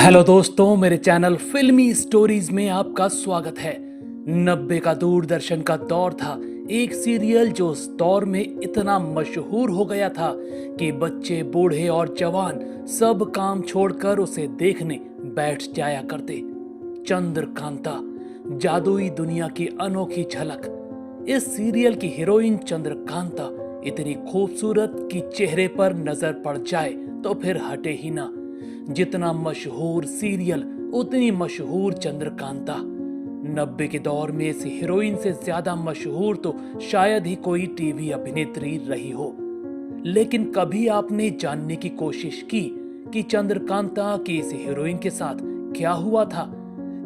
Hello दोस्तों, मेरे channel फिल्मी स्टोरीज में आपका स्वागत है। 90 का दूरदर्शन का दौर था। एक सीरियल जो उस दौर में इतना मशहूर हो गया था कि बच्चे, बूढ़े और जवान सब काम छोड़कर उसे देखने बैठ जाया करते। चंद्रकांता, जादुई दुनिया की अनोखी झलक। इस सीरियल की हीरोइन चंद्रकांता इतनी खूबसूरत कि चेहरे पर नजर पड़ जाए तो फिर हटे ही ना। जितना मशहूर सीरियल उतनी मशहूर चंद्रकांता। 90 के दौर में इस हीरोइन से ज्यादा मशहूर तो शायद ही कोई टीवी अभिनेत्री रही हो। लेकिन कभी आपने जानने की कोशिश की कि चंद्रकांता की इस हीरोइन के साथ क्या हुआ था?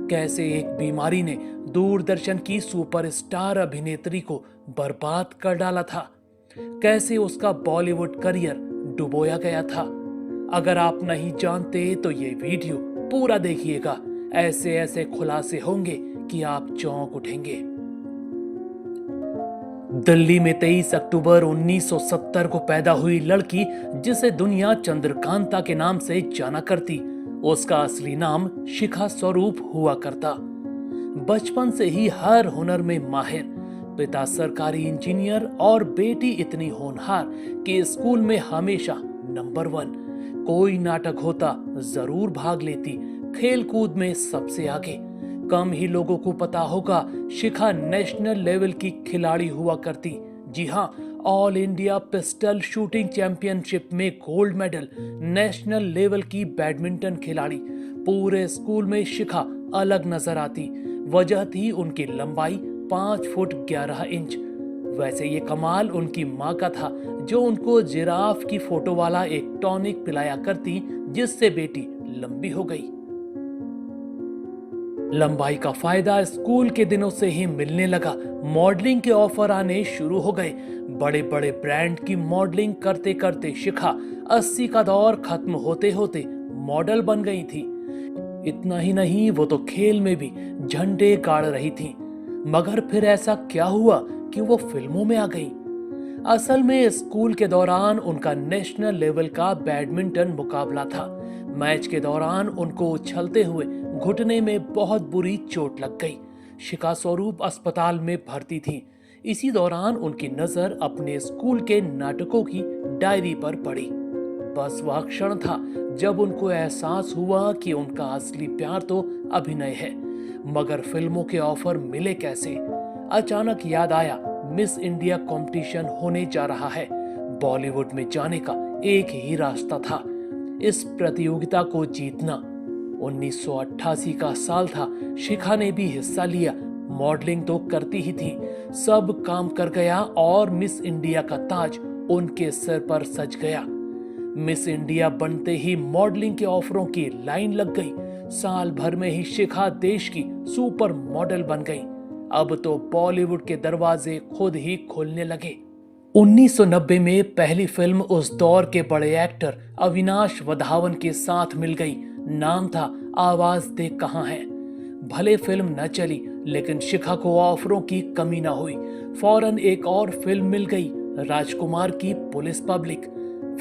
कैसे एक बीमारी ने दूरदर्शन की सुपरस्टार अभिनेत्री को बर्बाद कर डाला था? कैसे उसका बॉलीवुड करियर डुबोया गया था? अगर आप नहीं जानते तो ये वीडियो पूरा देखिएगा। ऐसे ऐसे खुलासे होंगे कि आप चौंक उठेंगे। दिल्ली में 23 अक्टूबर 1970 को पैदा हुई लड़की, जिसे दुनिया चंद्रकांता के नाम से जाना करती, उसका असली नाम शिखा स्वरूप हुआ करता। बचपन से ही हर हुनर में माहिर, पिता सरकारी इंजीनियर और बेटी इतनी होनहार कि स्कूल में हमेशा नंबर 1। कोई नाटक होता जरूर भाग लेती, खेल कूद में सबसे आगे। कम ही लोगों को पता होगा शिखा नेशनल लेवल की खिलाड़ी हुआ करती। जी हाँ, all India pistol shooting championship में गोल्ड मेडल, नेशनल लेवल की बैडमिंटन खिलाड़ी। पूरे स्कूल में शिखा अलग नजर आती। वजह थी उनकी लंबाई 5 फुट 11 इंच। वैसे ये कमाल उनकी माँ का था, जो उनको जिराफ की फोटो वाला एक टॉनिक पिलाया करती, जिससे बेटी लंबी हो गई। लंबाई का फायदा स्कूल के दिनों से ही मिलने लगा। मॉडलिंग के ऑफर आने शुरू हो गए। बड़े बड़े ब्रांड की मॉडलिंग करते करते शिखा 80 का दौर खत्म होते होते मॉडल बन गई थी। इतना ही नहीं, वो तो खेल में भी झंडे गाड़ रही थी। मगर फिर ऐसा क्या हुआ कि वो फिल्मों में आ गई? असल में स्कूल के दौरान उनका नेशनल लेवल का बैडमिंटन मुकाबला था। मैच के दौरान उनको उछलते हुए घुटने में बहुत बुरी चोट लग गई। शिखा स्वरूप अस्पताल में भर्ती थी। इसी दौरान उनकी नजर अपने स्कूल के नाटकों की डायरी पर पड़ी। बस वह क्षण था जब उनको एहसास हुआ कि उनका असली प्यार तो अभिनय है। मगर फिल्मों के ऑफर मिले कैसे? अचानक याद आया, मिस इंडिया कंपटीशन होने जा रहा है। बॉलीवुड में जाने का एक ही रास्ता था, इस प्रतियोगिता को जीतना। 1988 का साल था। शिखा ने भी हिस्सा लिया। मॉडलिंग तो करती ही थी, सब काम कर गया और मिस इंडिया का ताज उनके सिर पर सज गया। मिस इंडिया बनते ही मॉडलिंग के ऑफरों की लाइन लग गई। साल भर में ही शिखा देश की सुपर मॉडल बन गई। अब तो बॉलीवुड के दरवाजे खुद ही खोलने लगे। 1990 में पहली फिल्म उस दौर के बड़े एक्टर अविनाश वधावन के साथ मिल गई। नाम था आवाज दे कहां है। भले फिल्म न चली, लेकिन शिखा को ऑफरों की कमी न हुई। फौरन एक और फिल्म मिल गई, राजकुमार की पुलिस पब्लिक।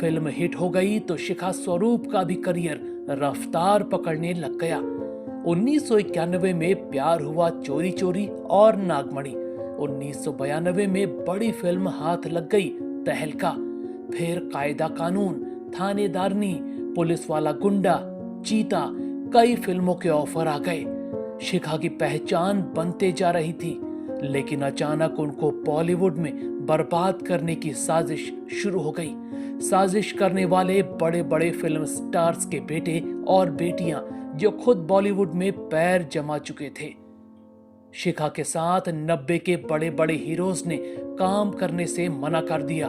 फिल्म हिट हो गई तो शिखा स्वरूप का भी करियर रफ्तार पकड़ने लग गया। 1991 में प्यार हुआ चोरी चोरी और नागमणि। 1992 में बड़ी फिल्म हाथ लग गई, तहलका। फिर कायदा कानून, थानेदारनी, पुलिस वाला गुंडा, चीता। कई फिल्मों के ऑफर आ गए। शिखा की पहचान बनते जा रही थी। लेकिन अचानक उनको बॉलीवुड में बर्बाद करने की साजिश शुरू हो गई। साजिश करने वाले बड़े बड़े फिल्म स्टार्स के बेटे और बेटियां, जो खुद बॉलीवुड में पैर जमा चुके थे। शिखा के साथ 90 के बड़े बड़े हीरोज ने काम करने से मना कर दिया।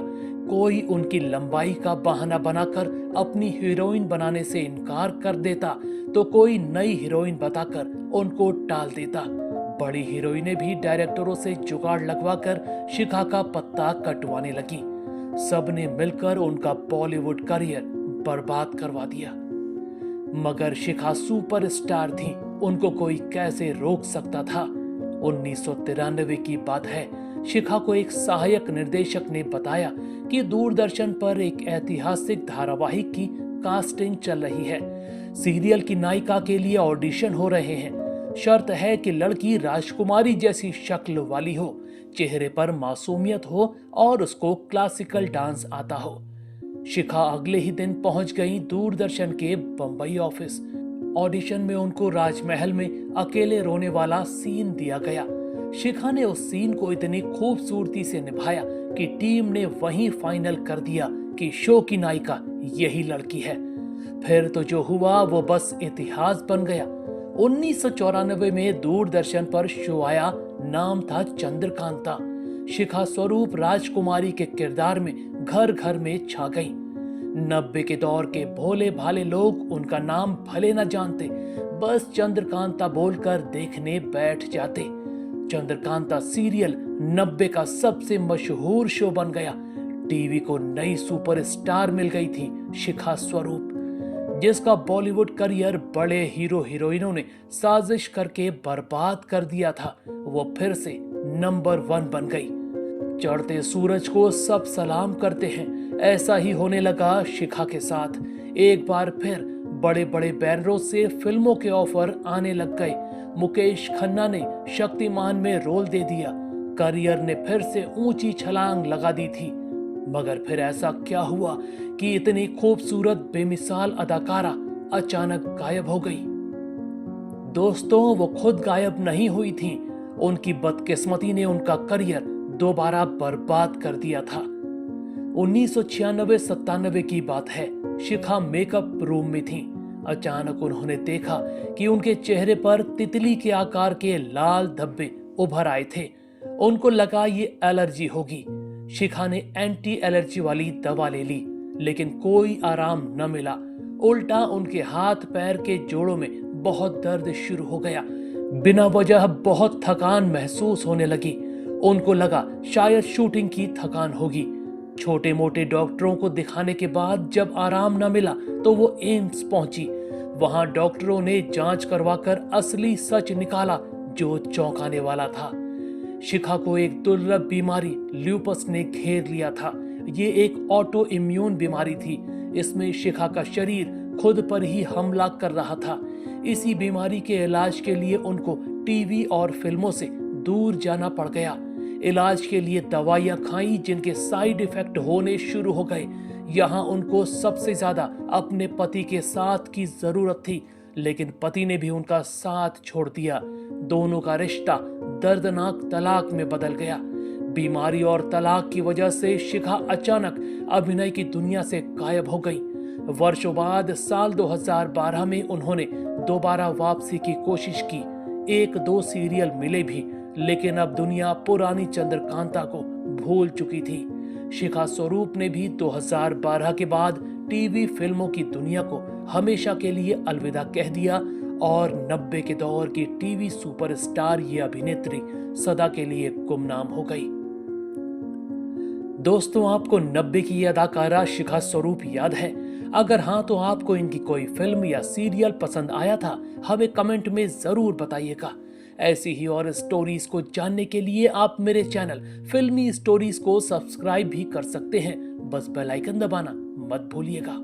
कोई उनकी लंबाई का बहाना बनाकर अपनी हीरोइन बनाने से इनकार कर देता, तो कोई नई हीरोइन बताकर उनको टाल देता। बड़ी हीरोइनें भी डायरेक्टरों से जुगाड़ लगवाकर शिखा का पत्ता कटवाने लगी। सबने मिलकर उनका बॉलीवुड करियर बर्बाद करवा दिया। मगर शिखा सुपरस्टार थी, उनको कोई कैसे रोक सकता था? 1993 की बात है। शिखा को एक सहायक निर्देशक ने बताया कि दूरदर्शन पर एक ऐतिहासिक धारावाहिक की कास्टिंग चल रही है। सीरियल की नायिका के लिए ऑडिशन हो रहे हैं। शर्त है कि लड़की राजकुमारी जैसी शक्ल वाली हो, चेहरे पर मासूमियत हो और उसको क्लासिकल डांस आता हो। शिखा अगले ही दिन पहुंच गई दूरदर्शन के बंबई ऑफिस। ऑडिशन में उनको राजमहल में अकेले रोने वाला सीन दिया गया। शिखा ने उस सीन को इतनी खूबसूरती से निभाया कि टीम ने वहीं फाइनल कर दिया कि शो की नायिका यही लड़की है। फिर तो जो हुआ वो बस इतिहास बन गया। 1994 में दूरदर्शन पर शो आया, नाम था चंद्रकांता। शिखा स्वरूप राजकुमारी के किरदार में घर घर में छा गई। 90 के दौर के भोले भाले लोग उनका नाम भले न जानते, बस चंद्रकांता बोलकर देखने बैठ जाते। चंद्रकांता सीरियल 90 का सबसे मशहूर शो बन गया। टीवी को नई सुपरस्टार मिल गई थी, शिखा स्वरूप, जिसका बॉलीवुड करियर बड़े हीरो हीरोइनों ने साजिश करके बर्बाद कर दिया था। वो फिर से नंबर 1 बन गई। चढ़ते सूरज को सब सलाम करते हैं, ऐसा ही होने लगा शिखा के साथ। एक बार फिर बड़े बड़े बैनरों से फिल्मों के ऑफर आने लग गए। मुकेश खन्ना ने शक्तिमान में रोल दे दिया। करियर ने फिर से ऊंची छलांग लगा दी थी। मगर फिर ऐसा क्या हुआ कि इतनी खूबसूरत बेमिसाल अदाकारा अचानक गायब हो गई। दोस्तों, वो खुद गायब नहीं हुई थी, उनकी बदकिस्मती ने उनका करियर दोबारा बर्बाद कर दिया था। 1996-97 की बात है। शिखा मेकअप रूम में थी। अचानक उन्होंने देखा कि उनके चेहरे पर तितली के आकार के लाल धब्बे उभर आए थे। उनको लगा ये एलर्जी होगी। शिखा ने एंटी एलर्जी वाली दवा ले ली, लेकिन कोई आराम न मिला। उल्टा उनके हाथ पैर के जोड़ों में बहुत दर्द शुरू हो गया। बिना वजह बहुत थकान महसूस होने लगी। उनको लगा शायद शूटिंग की थकान होगी। छोटे मोटे डॉक्टरों को दिखाने के बाद जब आराम न मिला तो वो एम्स पहुंची। वहां डॉक्टरों ने जांच करवाकर असली सच निकाला, जो चौंकाने वाला था। शिखा को एक दुर्लभ बीमारी ल्यूपस ने घेर लिया था। ये एक ऑटो इम्यून बीमारी थी। इसमें शिखा का शरीर खुद पर ही हमला कर रहा था। इसी बीमारी के इलाज के लिए उनको टीवी और फिल्मों से दूर जाना पड़ गया। इलाज के लिए दवाइयां खाई, जिनके साइड इफेक्ट होने शुरू हो गए। यहाँ उनको सबसे ज्यादा अपने पति के साथ की जरूरत थी, लेकिन पति ने भी उनका साथ छोड़ दिया। दोनों का रिश्ता दर्दनाक तलाक में बदल गया। बीमारी और तलाक की वजह से शिखा अचानक अभिनय की दुनिया से गायब हो गई। वर्षों बाद साल 2012 में उन्होंने दोबारा वापसी की कोशिश की। 1-2 सीरियल मिले भी, लेकिन अब दुनिया पुरानी चंद्रकांता को भूल चुकी थी। शिखा स्वरूप ने भी 2012 के बाद टीवी फिल्मों की दुनिया को हमेशा के लिए अलविदा कह दिया और 90 के दौर की टीवी सुपरस्टार ये अभिनेत्री सदा के लिए गुमनाम हो गई। दोस्तों, आपको 90 की ये अदाकारा शिखा स्वरूप याद है? अगर हाँ तो आपको इनकी कोई फिल्म या सीरियल पसंद आया था? हमें कमेंट में जरूर बताइएगा। ऐसी ही और स्टोरीज को जानने के लिए आप मेरे चैनल फिल्मी स्टोरीज को सब्सक्राइब भी कर सकते हैं। बस बेल आइकन दबाना मत भूलिएगा।